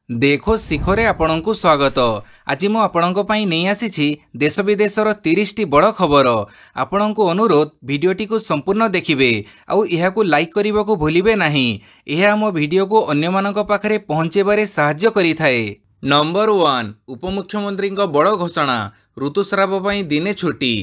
देखो शिखरे आपणको स्वागत। आज मु आपणको पई नै आसीछि देश विदेशर 30 टी बड़ खबर। आपणको अनुरोध भिडियोटी को संपूर्ण देखिबे आउ एहाकू लाइक करिबा को भूलिबे नाही। एहा हम भिडियो को अन्य मानक पाखरे पहुंचेबारे सहाय्य करिथाए। नंबर 1 उपमुख्यमंत्री बड़ घोषणा, ऋतुस्राव पई दिने छुट्टी।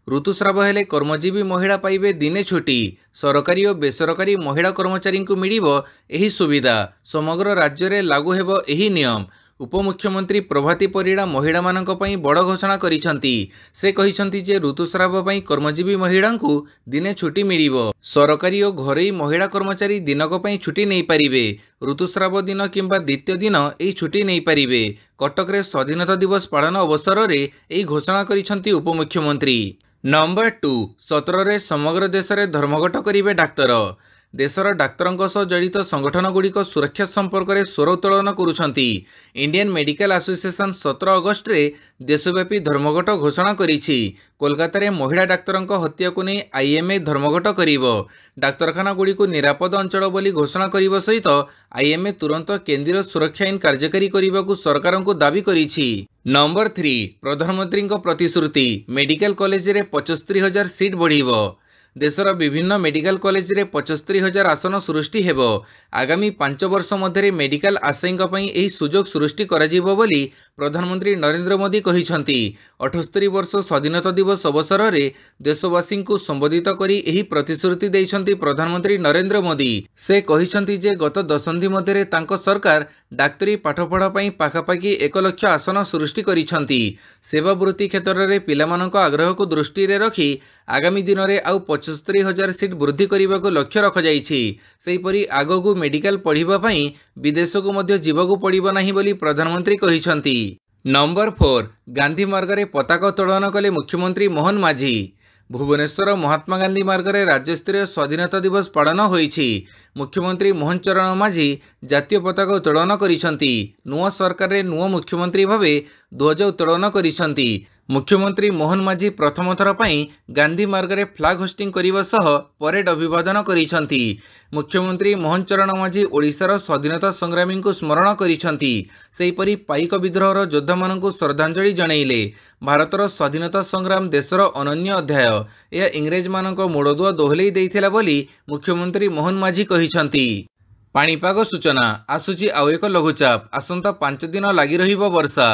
ऋतुस्राव हेले कर्मजीवी महिला पाइबे दिने छुट्टी। सरकारी और बेसरकारी महिला कर्मचारी को मिलिबो एही सुविधा। समग्र राज्य रे लागू हेबो एही नियम। उपमुख्यमंत्री प्रभाती परिड़ा महिला मानक पई बड़ घोषणा करिसंती। से कहिसंती जे ऋतुस्राव पई कर्मजीवी महिला को दिने छुट्टी मिलिबो। सरकारी और घरोई महिला कर्मचारी दिनक पई छुट्टी नहीं पारिबे। ऋतुस्राव दिन किंबा द्वितीय दिन एही छुट्टी नहीं पारिबे। कटक रे स्वाधीनता दिवस पालन अवसर रे एही घोषणा करिसंती उपमुख्यमंत्री। नंबर 2 17 रे समग्र देश में धर्मघट करिवे डाक्तर। देशर डाक्तरंक सह जड़ित संगठन गुड़िक सुरक्षा संपर्क में स्वर उत्तोलन करुछंती। इंडियन मेडिकल एसोसिएशन 17 अगस्ट रे देशव्यापी धर्मघट घोषणा करिछि। कोलकाता रे महिला डाक्तरंक हत्या को नहीं आईएमए धर्मघट करिवो। डाक्तरखाना गुड़ी को निरापद अंचल बोली घोषणा करिवो सहित आईएमए तुरंत केंद्रीय सुरक्षा आईन कार्यकारी करने को सरकार को दाबी करिछि। नंबर 3 प्रधानमंत्री प्रतिश्रुति, मेडिकल कॉलेज रे 75,000 सीट बढ़िबो। देशर विभिन्न मेडिकल कॉलेज रे 75,000 आसन सृष्टि हेबो। आगामी 5 वर्ष मध्य मेडिकल आशायींक पई एही सुजोग सृष्टि कराजिबो बोली प्रधानमंत्री नरेंद्र मोदी कहिसंती। 78 वर्ष स्वाधीनता दिवस अवसर रे देशवासी को संबोधित करी एही प्रतिश्रुति दैछंती प्रधानमंत्री नरेंद्र मोदी। से कहिसंती जे गत दशंधि मध्य तांको सरकार डाक्तरी पाठपढ़ा पई पाखापाखि 1 लाख आसन सृष्टि करिसंती। सेवा वृत्ति क्षेत्र में पिलामानक आग्रह को दृष्टि रे रखी आगामी दिन में आउ 75,000 सीट वृद्धि करने को लक्ष्य रखाଯାଇଛି। सेहीपरि आगकू मेडिकल पढ़िबा पई विदेश को मध्य जीवकू पड़िबो नाही बोली प्रधानमंत्री कहिसंती। नंबर 4 गांधी मार्ग रे पताका उत्तोलन कले मुख्यमंत्री मोहन माझी। भुवनेश्वर महात्मा गांधी मार्ग रे राज्यस्तरीय स्वाधीनता दिवस पालन होईछि। मुख्यमंत्री मोहन चरण माझी जातीय पताका उत्तोलन करिसंती। नुआ सरकार रे नुआ मुख्यमंत्री भावे ध्वज उत्तोलन करिसंती। मुख्यमंत्री मोहन माझी प्रथम थर पई गांधी मार्ग रे फ्लैग होस्टिंग करिवा सह परेड अभिवादन करिसंती। मुख्यमंत्री मोहन चरण माझी ओडिशार स्वाधीनता संग्रामी को स्मरण करिसंती। सेहीपरि पाइक विद्रोहर योद्धा मानकु श्रद्धांजलि जणाइले। भारतर स्वाधीनता संग्राम देशर अनन्य अध्याय। यह इंग्रेज मानक मोड़दुआ दोहलेई देइथिला बोली मुख्यमंत्री मोहन माझी कहिसंती। पाणीपाग सूचना, आसुची आउ एक लघुचाप। आसंता 5 दिन लगी रहिबो वर्षा।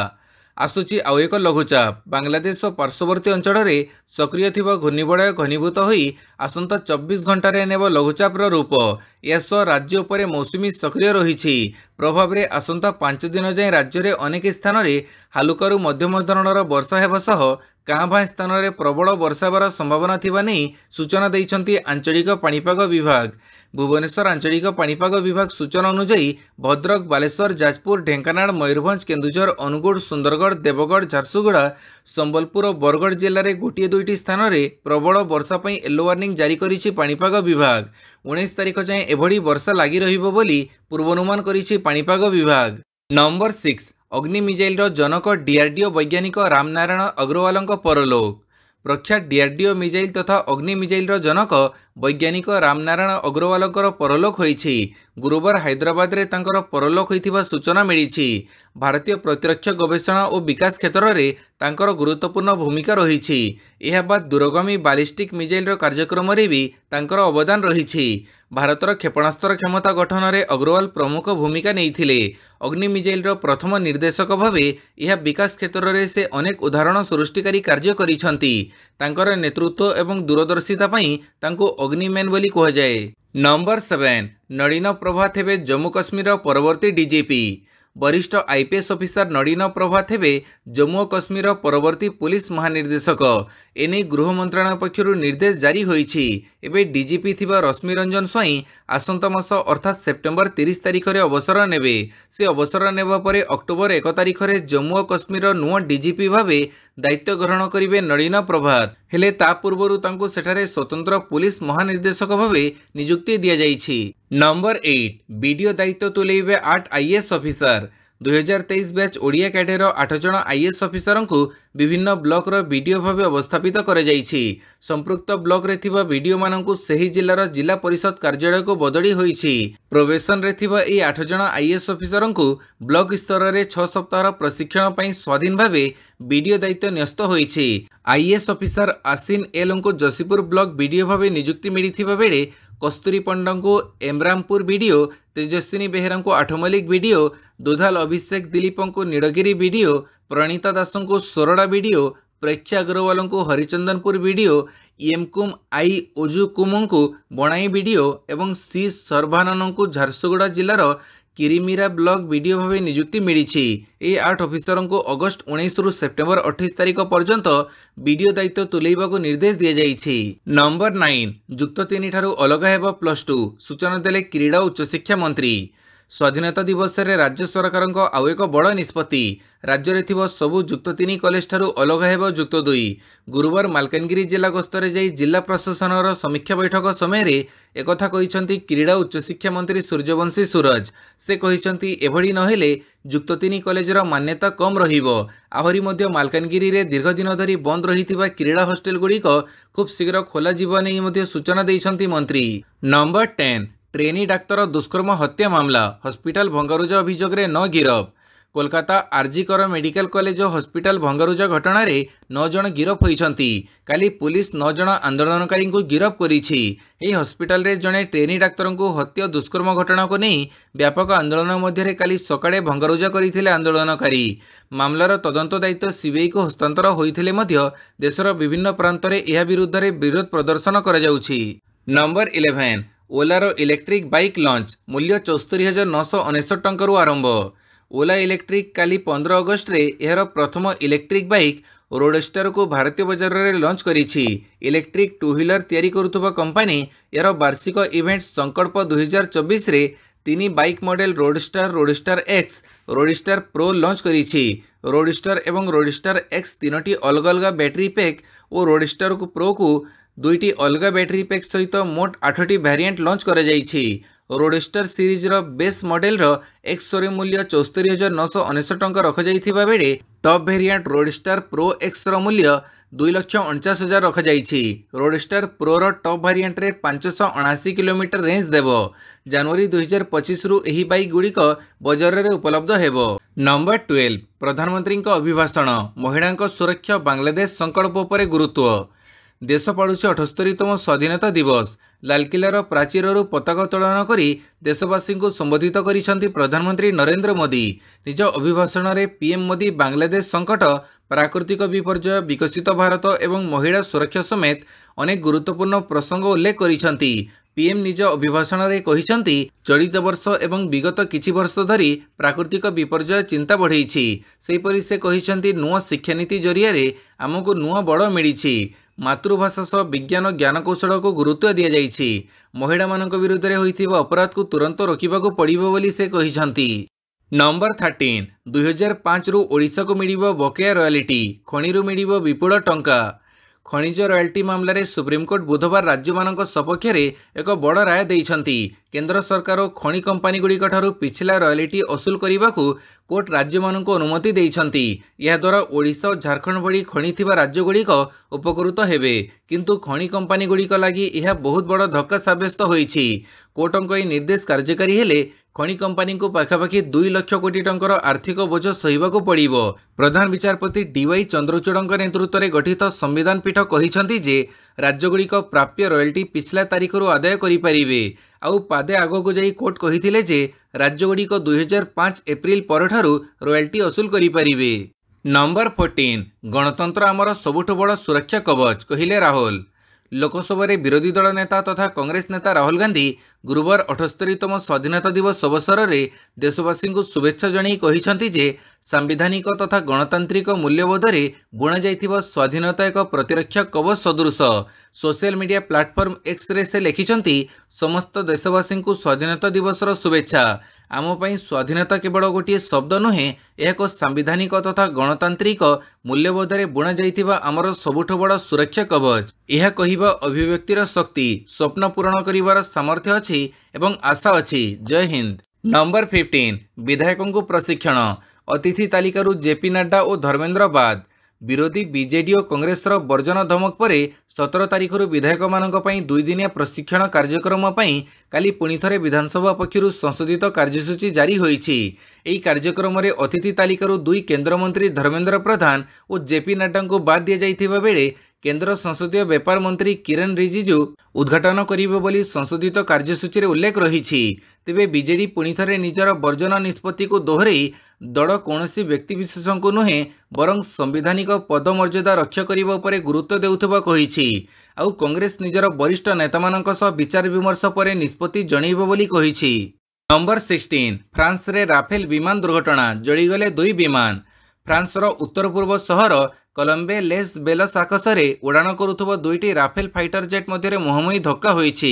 आसुची आउ एक लघुचाप। बांग्लादेश और पार्श्ववर्ती अंचल में सक्रिय थिबा घूर्णिबलय घनीभूत होई आसंता 24 घंटा नेब लघुचापर रूप। यासह राज्य उपरे मौसुमी सक्रिय रही। प्रभाव में आसंता 5 दिन जाए राज्य में अनेक स्थान में हालुकारू मध्यम धरणर वर्षा हेबा सह कां भां स्थान में प्रबल वर्षा हेबार संभावना थिबा नै सूचना दैछंती आंचलिक पाणीपाग विभाग। भुवनेश्वर आंचलिक पाणीपाग विभाग सूचना अनुसार भद्रक, बालेश्वर, जाजपुर, ढेंकानाल, मयूरभंज, केन्दुझर, अनुगुड़, सुंदरगढ़, देवगढ़, झारसुगुड़ा, संबलपुर और बरगढ़ जिले में गोटे 2टी स्थान में प्रबल वर्षा पर येलो वार्निंग जारी करिछि पाणीपाग विभाग। 19 तारिख जाए एभली वर्षा लगी रहिबो बोली पूर्वानुमान करिछि पाणीपाग विभाग। नंबर 6 अग्नि मिसाइल जनक डीआरडीओ वैज्ञानिक रामनारायण अग्रवाल परलोक। प्रख्यात डीआरडीओ मिसाइल तथा अग्नि मिसाइल जनक वैज्ञानिक रामनारायण अग्रवाल परलोक होईछि। गुरुवार हैदराबाद रे तांकर परलोक होइथिबा सूचना मिलिछि। भारतीय प्रतिरक्षा गवेषणा और विकास क्षेत्र में तांकर गुरुत्वपूर्ण भूमिका रही। यह बाद दूरगामी बालिस्टिक मिसाइल कार्यक्रम रे भी तांकर अवदान रही। भारतर क्षेपणास्त्र क्षमता गठन में अग्रवाल प्रमुख भूमिका नहीं। अग्नि मिसाइल प्रथम निर्देशक भावे यह विकास क्षेत्र में से अनेक उदाहरण सृष्टिकारी कार्य करिसंती। तांकर नेतृत्व एवं दूरदर्शिता पई तांको अग्निमैन बोली कहुए। नंबर 7 नळीन प्रभात हेबे जम्मू कश्मीर परवर्ती डीजीपी। वरिष्ठ आईपीएस ऑफिसर नळीन प्रभात हेबे जम्मू और कश्मीर परवर्ती पुलिस महानिर्देशक। एने गृह मंत्रालय पक्षर निर्देश जारी होईछि। एबे डीजीपी थिबा रश्मि रंजन स्वाई आसंता मास अर्थात सेप्टेम्बर 30 तारिख रे अवसर नेबे। से अवसर नेबा परे अक्टोबर 1 तारिख रे जम्मू और कश्मीर नुआ डीजीपी भावे दायित्व ग्रहण करिवे नळीन प्रभात। हेले ता पूर्वरु तांको सेठारे स्वतंत्र पुलिस महानिर्देशक भावे नियुक्ति दिया जाइछि। नंबर 8 वीडियो दायित्व तुलेइबे 8 IAS officer. 2023 batch Odia cadre 8 जन आईएएस ऑफिसर को विभिन्न ब्लॉक रो वीडियो भाव अवस्थापित कर संपृक्त ब्लॉक रे थिबा वीडियो मानकु सही जिल्लार जिला परिषद कार्यालय को बदली होईछि। प्रोबेशन रे थिबा ए 8 जन आईएएस ऑफिसर को ब्लॉक स्तर रे 6 सप्ताह प्रशिक्षण पई स्वाधीन भावे वीडियो दायित्व न्यस्त होईछि। आईएएस ऑफिसर आसिन एल को जसीपुर ब्लॉक वीडियो भावे नियुक्ति मिलिथिबा बेले कस्तूरी पंडा को एमरामपुर वीडियो, तेजस्विनी बेहेरा को आठमल्लिक वीडियो, दुधाल अभिषेक दिलीप को नीलगिरी वीडियो, प्रणीता दास को सोरडा वीडियो, प्रेक्षा अग्रवाल को हरिचंदनपुर वीडियो, एमकुम आई ओजुकुम को बणाई वीडियो एवं सी सर्भानन को झारसुगुड़ा जिलार किरीमिरा ब्लॉक वीडियो भाव नियुक्ति मिली। ए 8 ऑफिसर को अगस्ट 19 रु सेप्टेम्बर 28 तारिख पर्यंत वीडियो दायित्व तुलैबा को निर्देश दिया जाइछि। नंबर 9 जुक्त 3 ठारू अलग हेबो +2 सूचना देले क्रीड़ा उच्च शिक्षा मंत्री। स्वाधीनता दिवस रे राज्य सरकार आउ एक बड़ निष्पत्ति। राज्य रे थिबो सबु जुक्त 3 कॉलेज ठारू अलग हेबो जुक्त 2। गुरुवार मालकानगिरी जिला गस्तरे जाई जिला प्रशासन समीक्षा बैठक समय एकथा कहिसंती क्रीड़ा उच्च शिक्षा मंत्री सूर्यवंशी सूरज। से कहिसंती एभडी नहेले जुक्त 3 कॉलेजर मान्यता कम रहिबो। आहरी मध्य मालकानगिरी रे दीर्घ दिन धरी बंद रहिथिबा क्रीड़ा हॉस्टेल गुड़िक खूब शीघ्र खोला जीवा नै मध्य सूचना दैछंती मंत्री। नंबर 10 ट्रेनी डाक्तर दुष्कर्म हत्या मामला हॉस्पिटल भंगारुजा अभियोग रे 9 गिरफ। Kolkata RG Kar medical college hospital भंगारुजा घटना रे 9 जन गिरफ होइछंती। काली पुलिस 9 जन आंदोलनकारी को गिरफ करिछि। एही हॉस्पिटल रे जने ट्रेनी डाक्तर को हत्या दुष्कर्म घटना को नहीं व्यापक आंदोलन मध्य काली सकाळे भंगारुजा करिथिले आंदोलनकारी। मामलार तदंत दायित्व सीबीआई को हस्तांतर होइथिले मध्य देशर विभिन्न प्रांत रे एहा विरुद्ध रे विरोध प्रदर्शन करा जाउछि। नंबर 11 ओलार इलेक्ट्रिक बाइक लॉन्च मूल्य 74,969 टंका आरंभ। ओला इलेक्ट्रिक काली 15 अगस्ट रे एहर प्रथम इलेक्ट्रिक बाइक रोडस्टर को भारतीय बाजार रे लॉन्च करिछि। इलेक्ट्रिक टू व्हीलर तैयारी करुथबा कंपनी एहर वार्षिक इवेंट संकल्प 2024 रे 3 bike model roadster, roadster X, roadster pro launch करिछि। रोडस्टर एवं रोडस्टर एक्स 3टी अलग अलग बैटरी पैक और रोडस्टर को प्रो को 2टी अलग बैटरी पैक सहित मोट 8टी वेरिएंट लॉन्च करा जाइछि। रोडस्टर सीरीज रो बेस मॉडल रो एक्स शोरूम मूल्य 74,969 टंका रखा जाइथिबा बेले top variant roadster pro X रो मूल्य 2,49,000 रखा जाइछि। रोडस्टर प्रो रो टॉप वेरिएंट रे 579 किलोमीटर रेंज देबो। जनवरी 2025 रु एही बाइक गुड़िक बाजार रे उपलब्ध हेबो। नंबर 12 प्रधानमंत्री अभिभाषण महिला सुरक्षा बांग्लादेश संकल्प पर गुरुत्व। देश पाड़ुछि 78तम स्वाधीनता दिवस। लालकिलार प्राचीरु पताका उत्तोलन करी देशवासी को संबोधित करिसेंती प्रधानमंत्री नरेंद्र मोदी। निज अभिभाषण रे पीएम मोदी बांग्लादेश संकट, प्राकृतिक विपर्यय, विकसित भारत एवं महिला सुरक्षा समेत अनेक गुरुत्वपूर्ण प्रसंग उल्लेख करिसेंती। पीएम निज अभिभाषण रे कहिसेंती चलित वर्ष एवं विगत किछि वर्ष धरी प्राकृतिक विपर्यय चिंता बढ़ेछि। सेहिपरि से कहिसेंती नुआ शिक्षा नीति जरिया रे आमको नुआ बड़ मिलिछि। मातृभाषा सह विज्ञान ज्ञान कौशल को गुरुत्व दि जाइछि। महिला मानक विरुद्ध रे होइथिबा अपराध को तुरंत रोकिबाको पड़िबो बोली से कहिसेंती। नंबर 13 2005 रु ओडिशा को मिलिबो बकेया रॉयल्टी, खणिरु मिलिबो विपुल टंका। खनिज रॉयल्टी मामला रे सुप्रीमकोर्ट बुधवार राज्य मानक सपक्ष एक बड़ राय देइछंती। केंद्र सरकार और खनि कंपनी गुड़िक ठारू पिछला रॉयल्टी असूल करने को कोर्ट राज्य मानक अनुमति देइछंती। यह द्वारा ओडिशा और झारखंड भली खनि थिबा राज्य गुड़िक उपकृत हेबे, किंतु खनि कंपनी गुड़िक लागि यह बहुत बड़ धक्का साब्यस्त होइछि। कोर्टक यह निर्देश कार्यकारी हेले खनि कंपनी को पाखापाखि 2 लाख कोटी टंकार आर्थिक बोझ सहिबाको पड़िबो। प्रधान विचारपति डीवाई चंद्रचूड़क नेतृत्व में गठित संविधान पीठ कहिसेंती जे राज्यगुड़िक प्राप्य रॉयल्टी पिछला तारीखरू आदाय करिपारिबे। आउ पादे आगको जाई कोर्ट कहिथिले जे राज्यगुड़िक 2005 एप्रिल परठारू रॉयल्टी असूल करिपारिबे। नंबर 14 गणतंत्र आमर सबुठ बड़ सुरक्षा कवच कहिले राहुल। लोकसभा विरोधी दल नेता तथा कांग्रेस नेता राहुल गांधी गुरुवार 78तम स्वाधीनता दिवस अवसर में देशवासी को शुभेच्छा जणाई कहिसेंती जे सांविधानिक तथा गणतांत्रिक मूल्यबोध रे बुणा जाइथिबा स्वाधीनता एक प्रतिरक्षा कवच सदृश। Social media platform X ray से लिखिसेंती समस्त देशवासी को स्वाधीनता दिवसर शुभेच्छा। आम पई स्वाधीनता केवल गोटे शब्द नुहे, यह एक सांविधानिक तथा गणतांत्रिक मूल्यबोध रे बुणा जाइथिबा आमर सबुठ बड़ सुरक्षा कवच। यह कहिबा अभिव्यक्तिर शक्ति, स्वप्न पूरण करिवार सामर्थ्य अछि एवं आशा अछि। जय हिंद। नंबर 15 विधायकों को प्रशिक्षण अतिथि तालिकारु जेपी नड्डा और धर्मेंद्र बाद विरोधी बीजेडी और कांग्रेस बर्जन धमक पर 17 तारिख विधायक मानक दुई दिनिया प्रशिक्षण कार्यक्रम काली पुणी थे विधानसभा पक्षर संशोधित कार्यसूची जारी होईछि। एही कार्यक्रम रे अतिथि तालिकारु दुई केन्द्रमंत्री धर्मेंद्र प्रधान और जेपी नड्डा को बाद दि जाइथिबा बेले केन्द्र संसदीय व्यापार मंत्री किरण रिजिजू उद्घाटन करिवे बोली संशोधित कार्यसूची रे उल्लेख रहिछि। तेबे बीजेडी पुणी थे निजर बर्जन निष्पत्ति को दोहराई दल कौनसी व्यक्तिविशेष को नुहे बरं संवैधानिक पदमर्यादा रक्षा करने उपर गुरुत्व देउथबा कहिछि। आउ कांग्रेस निजर वरिष्ठ नेतामानक सह विचार विमर्श पर निष्पत्ति जणैब बोली कहिछि। नंबर 16 फ्रांस रे राफेल विमान दुर्घटना जळीगले दुई विमान। फ्रांसर उत्तर पूर्व सहर Kolambe less Belas आकाशरे उड़ाण करुथबा दुईटी Rafale fighter jet मध्य मुहांमुही धक्का होईछि।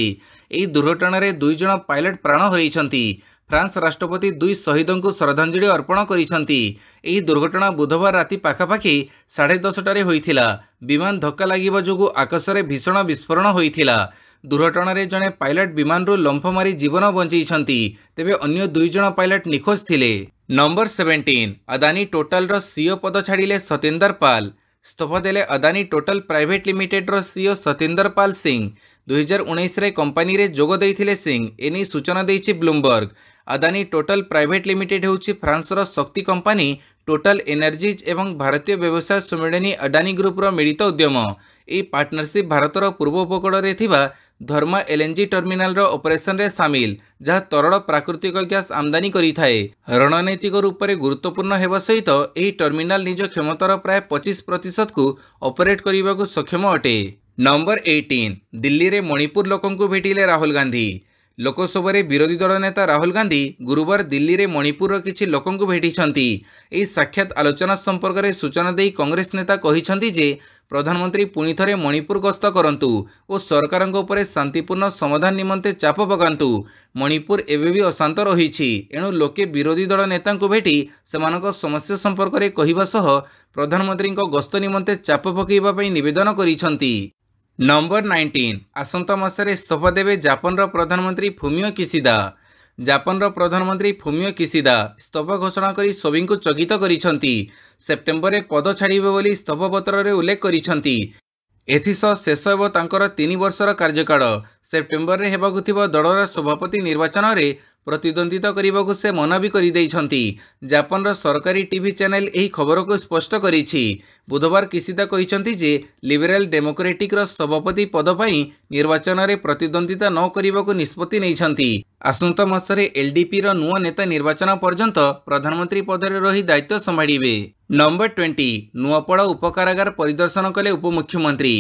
एही दुर्घटना रे दुई जण पायलट प्राण हरैछन्ति। फ्रांस राष्ट्रपति दुई शहीदों को श्रद्धांजलि अर्पण करिसेंति। एही दुर्घटना बुधवार राति पाखापाखि 10:30 होइथिला। विमान धक्का लागिबा जोगु आकाशरे भीषण विस्फोरण होइथिला। दुर्घटना रे जणे पायलट विमान रु लंफ मारी जीवन बंचैछन्ति। तेबे अन्य दुई जण पायलट निखोज थिले। नंबर 17 अदानी टोटल रो सीईओ पद छाड़िले सतेंदर पाल। इस्तीफा देले अदानी टोटल प्राइवेट लिमिटेड रो सीईओ सतेंदर पाल सिंह। 2019 रे कंपनी रे जोग देइथिले सिंह। एनी सूचना देइछि Bloomberg. Adani Total private limited होउछि फ्रांस रो शक्ति कंपनी टोटल एनर्जीज एवं भारतीय व्यवसाय सम्मेलनी अडानी ग्रुप रो मिलित उद्यम। ए पार्टनरशिप भारतर पूर्व उपकूल रे थिबा धर्मा एलएनजी टर्मिनाल रो ऑपरेशन रे शामिल जहाँ तरल प्राकृतिक गैस आमदानी करिथाए। रणनैतिक रूप से गुरुत्वपूर्ण हेबा सहित एही टर्मिनाल निज क्षमतार प्राय 25% को ऑपरेट करने को सक्षम अटे। नंबर 18 दिल्ली रे मणिपुर लोकों को भेटिले राहुल गांधी। लोकसभा रे विरोधी दल नेता राहुल गांधी गुरुवार दिल्ली रे मणिपुर किछि लोकों को भेटिछन्ति। एही साक्षात आलोचना संपर्क में सूचना देई कांग्रेस नेता कहिछन्ति जे प्रधानमंत्री पुणी थे मणिपुर गस्त करंतु और सरकार उपर शांतिपूर्ण समाधान निमंते चाप पकांतु। मणिपुर एबे भी अशांत रहिछि। एणु लोके विरोधी दल नेता भेटी सेमानक समस्या संपर्क में कहवा सह प्रधानमंत्री गस्त निमंते चाप पकाइबा पई निवेदन करिछन्ति। नंबर 19 आसंता मासरे इस्तीफा देवे जापान प्रधानमंत्री फुमियो किशिदा। जापान प्रधानमंत्री फुमियो किशिदा इस्तीफा घोषणा करी सभी को चकित करिछन्ति। सेप्टेम्बर में पद छाड़िबे बोली इस्तीफा पत्र रे उल्लेख करिछन्ति। एथिसह शेष हेब तांकर 3 वर्षर कार्यकाल। सेप्टेम्बर में हेबाकु थिबा दलर सभापति निर्वाचन रे प्रतिद्वंदिता करने से मना भी कर जापान सरकारी टीवी चैनल यही खबर को स्पष्ट करिछि। बुधवार किशिदा कहिसंति जे लिबराल डेमोक्रेटिक सभापति पद पई निर्वाचन रे प्रतिद्वंदिता न करने को निष्पत्ति नैछन्ति। आसंता मासरे एलडीपी रो नुआ नेता निर्वाचन पर्यंत प्रधानमंत्री पद रे रही दायित्व संभाळिबे। नंबर 20 नुआपड़ा उपकारागार परिदर्शन कले उपमुख्यमंत्री।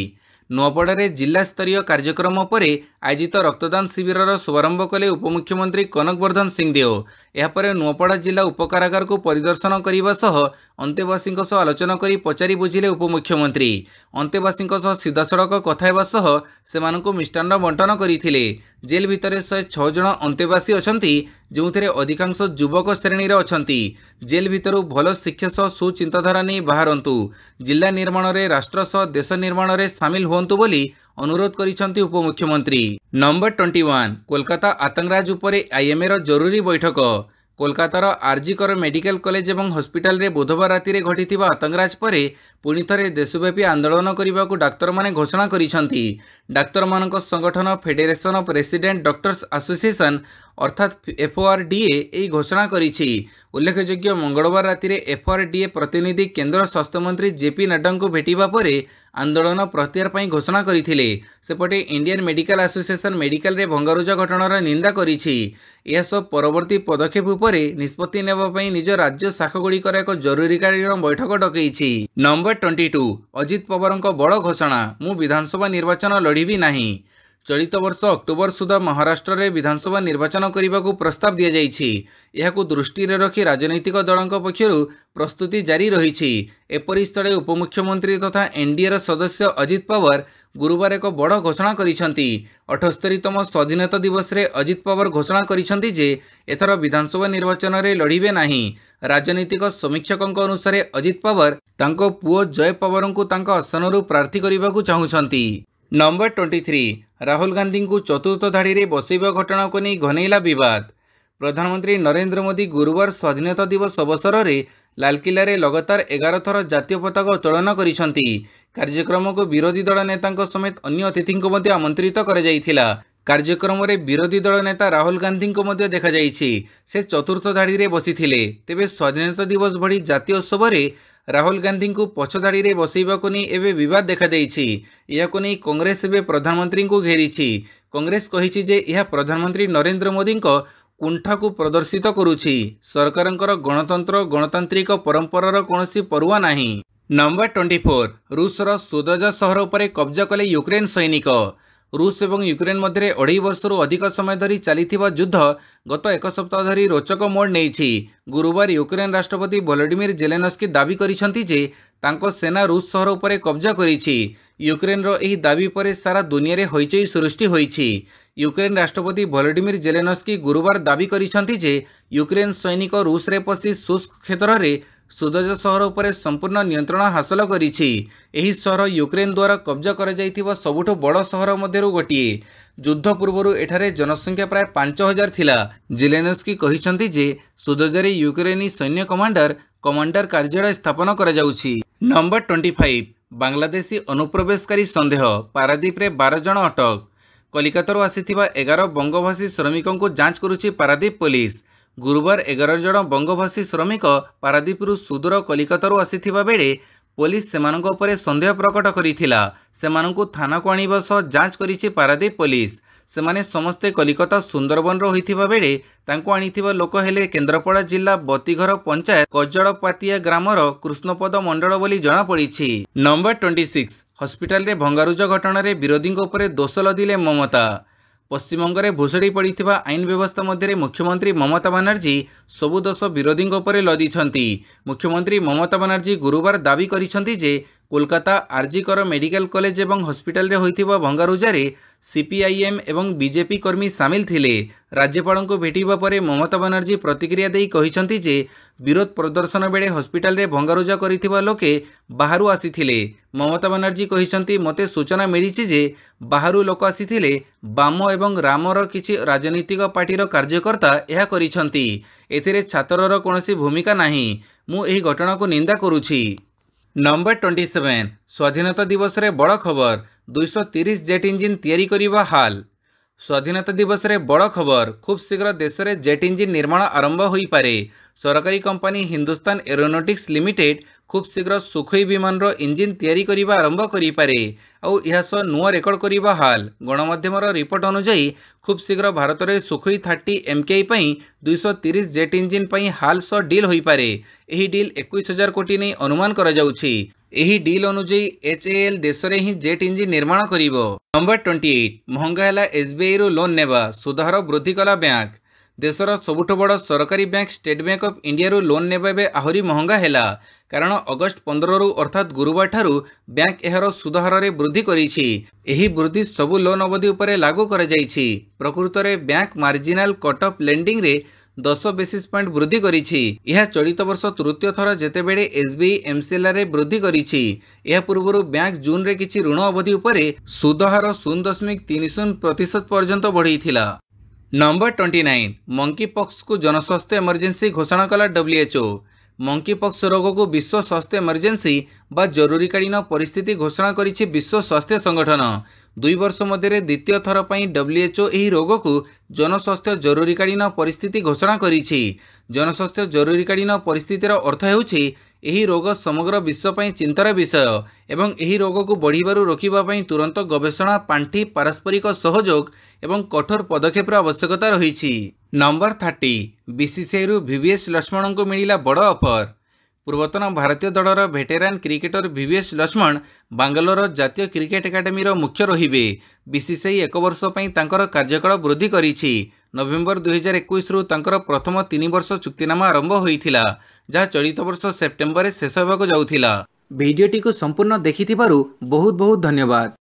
नुआपड़े जिला स्तरीय कार्यक्रम पर आयोजित रक्तदान शिविर शुभारंभ कले उपमुख्यमंत्री कनकवर्धन सिंहदेव। यापर नुआपड़ा जिला उपकारागार को परिदर्शन करने सह अंतेवासी आलोचना कर पचारि बुझिले उपमुख्यमंत्री। अंतेवासी सीधासड़क कथा हेबा सह सेमानकु मिष्टान्न बंटन करथिले। जेल भितर 106 जन अंतेवासी अछंती जो अधिकांश युवक श्रेणी अछंती। जेल भितर भल शिक्षा सह सुचिंताधारा नहीं बाहरंतु। जिला निर्माण में राष्ट्र सह देश निर्माण में सामिल हुंतु बोली अनुरोध करिसंती उपमुख्यमंत्री। नंबर 21 कोलकाता आतंकराज उपरे आईएमए रो जरूरी बैठक। कोलकातार आरजीकर मेडिकल कॉलेज एवं हॉस्पिटल रे बुधवार राति रे घटिथिबा आतंकराज पर पुणी थे देशव्यापी आंदोलन करने को डाक्तर माने घोषणा करिसंती। डाक्तर मानक संगठन federation of resident doctors association अर्थात एफओआरडीए यही घोषणा करिछि। उल्लेखयोग्य मंगलवार राति रे एफओआरडीए प्रतिनिधि केंद्र स्वास्थ्य मंत्री जेपी नड्डा को भेटिबा परे आंदोलन प्रत्याहार पई घोषणा करथिले। सेपटे इंडियन मेडिकल एसोसिएशन मेडिकल रे भंगारुजा घटनार निंदा करिछि। यह सब परवर्ती पदक्षेप उपरे निष्पत्ति नेबा पई निज राज्य शाखागुड़िकर एक जरूरीकालीन बैठक डकैछि। नंबर 22 अजित पवारଙ୍କ बड़ घोषणा मु विधानसभा निर्वाचन लड़िबी नाही। चलित वर्ष अक्टोबर सुधा महाराष्ट्र में विधानसभा निर्वाचन करने को प्रस्ताव दि जाइछि। यहाकु दृष्टि रे रखी राजनैतिक दलों पक्षर प्रस्तुति जारी रही। एपरि स्थले उपमुख्यमंत्री तथा एनडीए सदस्य अजित पवार गुरुवार एक बड़ घोषणा करिसंती। 78तम स्वाधीनता दिवस रे अजित पवार घोषणा करिसंती जे एथर विधानसभा निर्वाचन रे लड़िबे नाही। राजनैतिक समीक्षकों अनुसार अजित पवार तांको पुओ जय पवार को तांको आसनरु प्रार्थी करने को चाहुछंती। नंबर 23 राहुल गांधी को चतुर्थ धाड़ी में बसैबा घटना को नहीं घनैला विवाद। प्रधानमंत्री नरेंद्र मोदी गुरुवार स्वाधीनता दिवस अवसर में लालकिल्ला रे लगातार 11 थर जातीय पताका उत्तोलन करिसेंती। कार्यक्रम को विरोधी दल नेता समेत अन्य अतिथि को आमंत्रित कर जाइथिला। कार्यक्रम में विरोधी दल नेता राहुल गांधी को देखा जाइछि। से चतुर्थ धाड़ी रे बसिथिले। तेबे स्वाधीनता दिवस भड़ी जातीय उत्सव में राहुल गांधी को पछ धाड़ी रे बसैबा को नहीं एवं विवाद देखा देइछि। यहाको नहीं कांग्रेस एवं प्रधानमंत्री को घेरिछि। कांग्रेस कहिछि जे यह प्रधानमंत्री नरेंद्र मोदी को कुंठा को प्रदर्शित करुछि। सरकारंकर गणतंत्र गणतांत्रिक परंपरार कौनसी परुआ नाही। नंबर 24 रूसर सुदजा सहर पर कब्जा कले यूक्रेन सैनिक। रूस और यूक्रेन मध्य 2.5 वर्षरू अधिक समय धरी चलिथिबा युद्ध गत एक सप्ताह धरी रोचक मोड़ नेइछि। गुरुवार यूक्रेन राष्ट्रपति वोलोडिमिर जेलेनस्की दाबी करिसेंति जे तांको सेना रूस सहर उपर कब्जा करिछि। यूक्रेन एही दाबी पर सारा दुनिया रे हईचई सृष्टि होइछि। यूक्रेन राष्ट्रपति वोलोडिमिर जेलेनस्की गुरुवार दाबी करिसेंति जे यूक्रेन सैनिक रूस रे पसी शुष्क क्षेत्र रे सुदजा सहर उपर संपूर्ण नियंत्रण हासिल करिछि। एही सहर यूक्रेन द्वारा कब्जा कर जाइथिबा सबुठो बड़ सहर मध्यरु गोटिए। युद्ध पूर्वरु एठारे जनसंख्या प्राय 5000 थिला। जेलेनस्की कहिसेंति जे सुदजारे यूक्रेनी सैन्य कमांडर कार्यालय स्थापन करा जाउछि। नंबर 25 बांग्लादेशी अनुप्रवेशकारी संदेह पारादीप रे 12 जन अटक। कलिकतारू आसीथिबा 11 बंगभाषी श्रमिकों को जांच करुछि पारादीप पुलिस। गुरुवार 11 जन बंगभाषी श्रमिक पारादीपरू सुदूर कलिकतारू आसीथिबा बेले पुलिस सेमानक उपरे संदेह प्रकट करिथिला। सेमानकु थाना को आनिबा सह जांच करिछि पारादीप पुलिस। सेमाने समस्ते कलिकता सुंदरबन रो होइथिबा बेले तांको आनिथिबा लोक हेले केन्द्रापड़ा जिला बतीघर पंचायत कजड़पातिया ग्रामर कृष्णपद मंडल बोली जना पड़िछि। नंबर 26 हॉस्पिटल रे भंगारुजा घटना रे विरोधी उपरे दोष लदिले ममता। पश्चिमबंग में भुशुड़ी पड़ा आईन व्यवस्था मध्य मुख्यमंत्री ममता बनर्जी सबु दोष विरोधी उपरे लदिछंती। मुख्यमंत्री ममता बनर्जी गुरुवार दाबी करिसेंति जे कोलकाता आरजीकर मेडिकल कॉलेज एवं हॉस्पिटल रे होइथिबा भंगारुजारे सीपीआईएम एवं बीजेपी कर्मी सामिल थिले। राज्यपाल को भेटिबा परे ममता बनर्जी प्रतिक्रिया देई कहिसेंति जे विरोध प्रदर्शन बेले हॉस्पिटल रे भंगारुजा करिथिबा लोके बाहरु आसीथिले। ममता बनर्जी कहिसेंति मते सूचना मिलिछि जे बाहरु लोक आसीथिले। बाम एवं रामर किछि राजनीतिक पार्टीर कार्यकर्ता यह करिसेंति। एथिरे छात्रर कोनोसी भूमिका नाही। मु एही घटना को निंदा करूछि। नंबर 27 स्वाधीनता दिवस रे बड़ खबर 230 जेट इंजिन तैयारी करिबा हाल। स्वाधीनता दिवस रे बड़ खबर खूब शीघ्र देश में जेट इंजिन निर्माण आरंभ होई पारे। सरकारी कंपनी हिंदुस्तान एरोनॉटिक्स लिमिटेड खूब शीघ्र सुखोई विमान रो इंजिन तैयारी करिबा आरंभ करि पारे। आउ यह सह नुआ रेकर्ड करिबा हाल। गणमाध्यमर रिपोर्ट अनुसार खूब शीघ्र भारत में सुखोई 30 MKI पई 230 जेट इंजिन पई हाल सह डील होई पारे। एही डील 21,000 कोटी नहीं अनुमान करा जाउछि। एही डील अनुसार HAL देश में ही जेट इंजिन निर्माण करिबो। नंबर 28 महंगा है SBI रू लोन नेबा सुधार वृद्धि कला बैंक। देशर सबुठ बड़ सरकारी bank state bank of India रू लोन नेबा बे आहुरी महंगा हैला। कारण अगस्त 15 रु अर्थात गुरुवार ठारू बैंक एहर सुधार रे वृद्धि करिछि। एही वृद्धि सबु लोन अवधि उपरे लागू करा जाइछि। प्रकृत रे bank marginal cut off lending रे 10 बेसिस पॉइंट वृद्धि करिछि। यह चलित वर्ष तृतीय थर जेतेबेले SBI MCLR रे वृद्धि करिछि। यह पूर्व बैंक जून रे किछि ऋण अवधि उपरे सुधहार 0.30% पर्यंत बढ़ेइथिला। नंबर 29 मंकी पॉक्स को जनस्वास्थ्य इमरजेंसी घोषणा कला WHO। मंकी पॉक्स रोग को विश्व स्वास्थ्य इमरजेंसी बा जरूरीकालीन परिस्थिति घोषणा करिछि विश्व स्वास्थ्य संगठन। 2 वर्ष मध्य द्वितीय थर पर WHO यही रोग को जनस्वास्थ्य जरूरीकालीन परिस्थिति घोषणा करिछि। जनस्वास्थ्य जरूरीकालीन परिस्थितिर अर्थ हेउछि एही रोग समग्र विश्व पई चिंतार विषय एवं एही रोग को बढ़िबारु रोकिबा पई तुरंत गवेषणा पांठी पारस्परिक सहयोग एवं कठोर पदक्षेप आवश्यकता रही। नंबर 30 BCCI रु VVS लक्ष्मण को मिला बड़ ऑफर। पूर्वतन भारतीय दलर भेटेरान क्रिकेटर VVS लक्ष्मण बांगालोर जातीय क्रिकेट एकाडेमी मुख्य रहिबे। BCCI 1 वर्ष पई तांकर कार्यकाल वृद्धि करिछि। नवेम्बर 2021 रु तांकर प्रथम 3 वर्ष चुक्तिनामा आरंभ होइथिला, जहाँ चलित वर्ष सेप्टेम्बर शेष होबाक जाउथिला। भिडियोटी को संपूर्ण देखिथिबारु बहुत बहुत धन्यवाद।